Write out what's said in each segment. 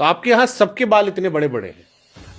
तो आपके यहाँ सबके बाल इतने बड़े बड़े हैं।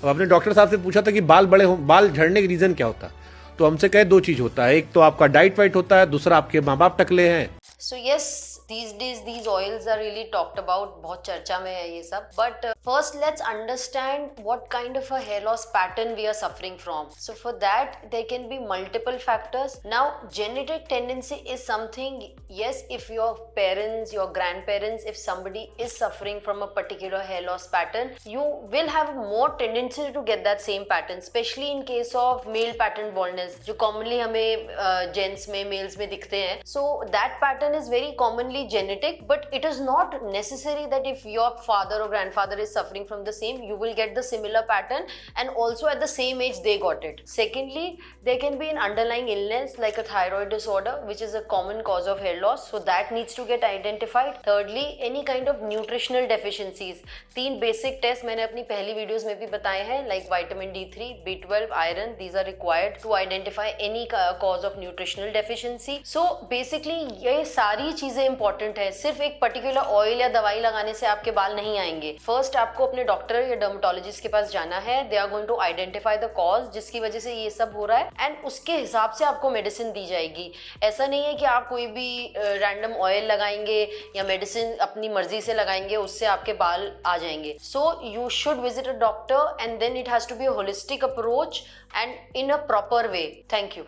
अब आपने डॉक्टर साहब से पूछा था कि बाल बड़े हो, बाल झड़ने की रीजन क्या होता है, तो हमसे कहे दो चीज होता है, एक तो आपका डाइट वाइट होता है, दूसरा आपके माँ बाप टकले हैं। So yes, these days these oils are really talked about, बहुत चर्चा में है ये सब. But first let's understand what kind of a hair loss pattern we are suffering from. So for that there can be multiple factors. Now genetic tendency is something, yes, if your parents, your grandparents, if somebody is suffering from a particular hair loss pattern, you will have more tendency to get that same pattern, especially in case of male pattern baldness जो commonly हमें gents में, males में दिखते हैं. So that pattern is very commonly genetic, but it is not necessary that if your father or grandfather is suffering from the same, you will get the similar pattern, and also at the same age they got it. Secondly, there can be an underlying illness like a thyroid disorder, which is a common cause of hair loss, so that needs to get identified. Thirdly, any kind of nutritional deficiencies. 3 basic tests मैंने अपनी पहली videos में भी बताए हैं, like vitamin D3, B12, iron. These are required to identify any cause of nutritional deficiency. So basically ये सारी चीजें इंपॉर्टेंट है. सिर्फ एक पर्टिकुलर ऑयल या दवाई लगाने से आपके बाल नहीं आएंगे. फर्स्ट आपको अपने डॉक्टर या डर्मेटोलॉजिस्ट के पास जाना है. They are going to identify the cause जिसकी वजह से ये सब हो रहा है, एंड उसके हिसाब से आपको मेडिसिन दी जाएगी. ऐसा नहीं है कि आप कोई भी रैंडम ऑयल लगाएंगे या मेडिसिन अपनी मर्जी से लगाएंगे उससे आपके बाल आ जाएंगे. So you should visit a doctor, and then it has to be a holistic approach and in a proper way. Thank you.